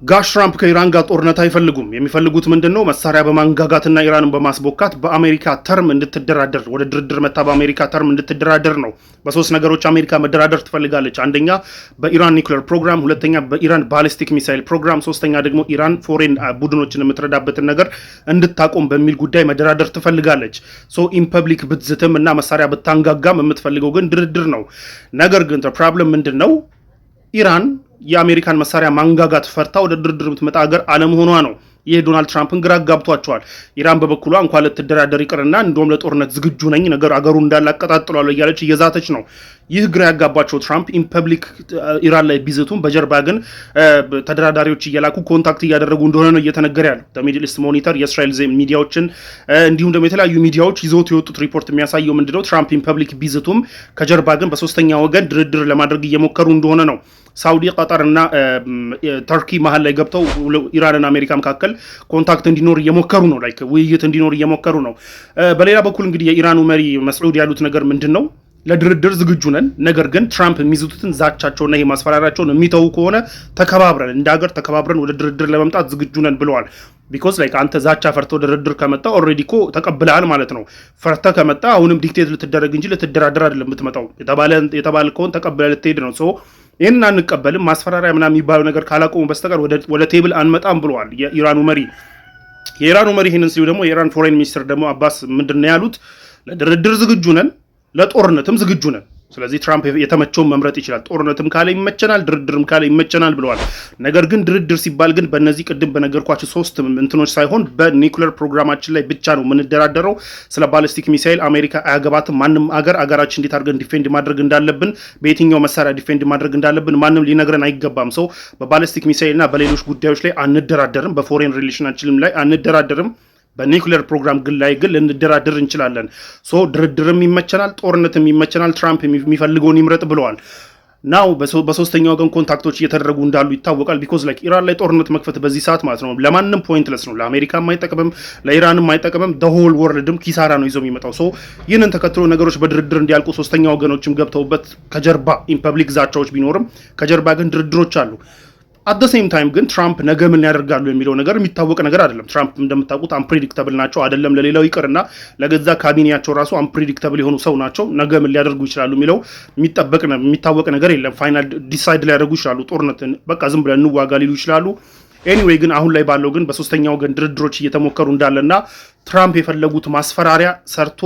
ጋሽ ትራምፕ ከኢራን ጋር ጦርነት አይፈልጉም። የሚፈልጉት ምንድነው? መሳሪያ በማንጋጋትና ኢራንን በማስቦካት በአሜሪካ ተርም እንድትደራደር ወደ ድርድር መታ በአሜሪካ ተርም እንድትደራደር ነው። በሶስት ነገሮች አሜሪካ መደራደር ትፈልጋለች። አንደኛ በኢራን ኒውክሌር ፕሮግራም፣ ሁለተኛ በኢራን ባሊስቲክ ሚሳይል ፕሮግራም፣ ሶስተኛ ደግሞ ኢራን ፎሬን ቡድኖችን የምትረዳበትን ነገር እንድታቆም በሚል ጉዳይ መደራደር ትፈልጋለች። ሶ ኢንፐብሊክ ብትዝትም እና መሳሪያ ብታንጋጋም የምትፈልገው ግን ድርድር ነው። ነገር ግን ፕሮብለም ምንድነው? ኢራን የአሜሪካን መሳሪያ ማንጋጋት ፈርታ ወደ ድርድር የምትመጣ ሀገር አለመሆኗ ነው። ይህ ዶናልድ ትራምፕን ግራ ጋብቷቸዋል። ኢራን በበኩሏ እንኳን ልትደራደር ይቅርና እንደውም ለጦርነት ዝግጁ ነኝ ነገር አገሩ እንዳላቀጣጥሏለሁ እያለች እየዛተች ነው። ይህ ግራ ያጋባቸው ትራምፕ ኢንፐብሊክ ኢራን ላይ ቢዝቱም በጀርባ ግን ተደራዳሪዎች እየላኩ ኮንታክት እያደረጉ እንደሆነ ነው እየተነገረ ያለው። ሚድል ኢስት ሞኒተር የእስራኤል ሚዲያዎችን እንዲሁም ደግሞ የተለያዩ ሚዲያዎች ይዘውት የወጡት ሪፖርት የሚያሳየው ምንድነው? ትራምፕ ኢንፐብሊክ ቢዝቱም ከጀርባ ግን በሶስተኛ ወገን ድርድር ለማድረግ እየሞከሩ እንደሆነ ነው። ሳውዲ፣ ቀጠር እና ተርኪ መሀል ላይ ገብተው ኢራንና አሜሪካ መካከል ኮንታክት እንዲኖር እየሞከሩ ነው። ላይክ ውይይት እንዲኖር እየሞከሩ ነው። በሌላ በኩል እንግዲህ የኢራኑ መሪ መስዑድ ያሉት ነገር ምንድነው? ለድርድር ዝግጁ ነን፣ ነገር ግን ትራምፕ የሚይዙትን ዛቻቸውና ይሄ ማስፈራራቸውን የሚተው ከሆነ ተከባብረን እንደ ሀገር ተከባብረን ወደ ድርድር ለመምጣት ዝግጁ ነን ብለዋል። ቢኮዝ ላይክ አንተ ዛቻ ፈርተህ ወደ ድርድር ከመጣ ኦልሬዲ እኮ ተቀብለሃል ማለት ነው። ፈርተህ ከመጣ አሁንም ዲክቴት ልትደረግ እንጂ ልትደራደር አይደለም የምትመጣው። የተባልከውን ተቀብለህ ልትሄድ ነው። ሶ ይህንን አንቀበልም፣ ማስፈራሪያ ምናምን የሚባለው ነገር ካላቆሙ በስተቀር ወደ ቴብል አንመጣም ብለዋል የኢራኑ መሪ። የኢራኑ መሪ ይህንን ሲሉ ደግሞ የኢራን ፎሬን ሚኒስትር ደግሞ አባስ ምንድን ነው ያሉት? ለድርድር ዝግጁ ነን፣ ለጦርነትም ዝግጁ ነን። ስለዚህ ትራምፕ የተመቸውን መምረጥ ይችላል። ጦርነትም ካለ ይመቸናል፣ ድርድርም ካለ ይመቸናል ብለዋል። ነገር ግን ድርድር ሲባል ግን በእነዚህ ቅድም በነገርኳቸው ሶስት እንትኖች ሳይሆን በኒውክሌር ፕሮግራማችን ላይ ብቻ ነው የምንደራደረው። ስለ ባሊስቲክ ሚሳይል አሜሪካ አያገባትም። ማንም አገራችን እንዴት አድርገን ዲፌንድ ማድረግ እንዳለብን፣ በየትኛው መሳሪያ ዲፌንድ ማድረግ እንዳለብን ማንም ሊነግረን አይገባም። ሰው በባሊስቲክ ሚሳይል እና በሌሎች ጉዳዮች ላይ አንደራደርም። በፎሬን ሪሌሽናችንም ላይ አንደራደርም። በኒውክሌር ፕሮግራም ግን ላይ ግን ልንደራደር እንችላለን። ሶ ድርድርም ይመቸናል፣ ጦርነትም ይመቸናል። ትራምፕ የሚፈልገውን ይምረጥ ብለዋል። ናው በሶስተኛ ወገን ኮንታክቶች እየተደረጉ እንዳሉ ይታወቃል። ቢኮዝ ላይክ ኢራን ላይ ጦርነት መክፈት በዚህ ሰዓት ማለት ነው ለማንም ፖይንትለስ ነው። ለአሜሪካም አይጠቅምም፣ ለኢራንም አይጠቅምም። ሆል ወርልድም ኪሳራ ነው ይዞ የሚመጣው። ሶ ይህንን ተከትሎ ነገሮች በድርድር እንዲያልቁ ሶስተኛ ወገኖችም ገብተውበት ከጀርባ ኢንፐብሊክ ዛቻዎች ቢኖርም ከጀርባ ግን ድርድሮች አሉ። አት ሴም ታይም ግን ትራምፕ ነገ ምን ያደርጋሉ የሚለው ነገር የሚታወቅ ነገር አይደለም። ትራምፕ እንደምታውቁት አንፕሬዲክተብል ናቸው። አይደለም ለሌላው ይቅርና ለገዛ ካቢኔያቸው ራሱ አንፕሬዲክተብል የሆኑ ሰው ናቸው። ነገ ምን ሊያደርጉ ይችላሉ የሚለው የሚታወቅ ነገር የለም። ፋይናል ዲሳይድ ሊያደርጉ ይችላሉ። ጦርነትን በቃ ዝም ብለን እንዋጋ ሊሉ ይችላሉ። ኤኒዌይ ግን አሁን ላይ ባለው ግን በሶስተኛ ወገን ድርድሮች እየተሞከሩ እንዳለና ትራምፕ የፈለጉት ማስፈራሪያ ሰርቶ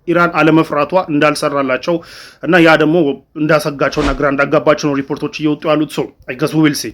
ኢራን አለመፍራቷ እንዳልሰራላቸው እና ያ ደግሞ እንዳሰጋቸውና ግራ እንዳጋባቸው ነው ሪፖርቶች እየወጡ ያሉት። ሰው አይ ገስ ዊል ሲ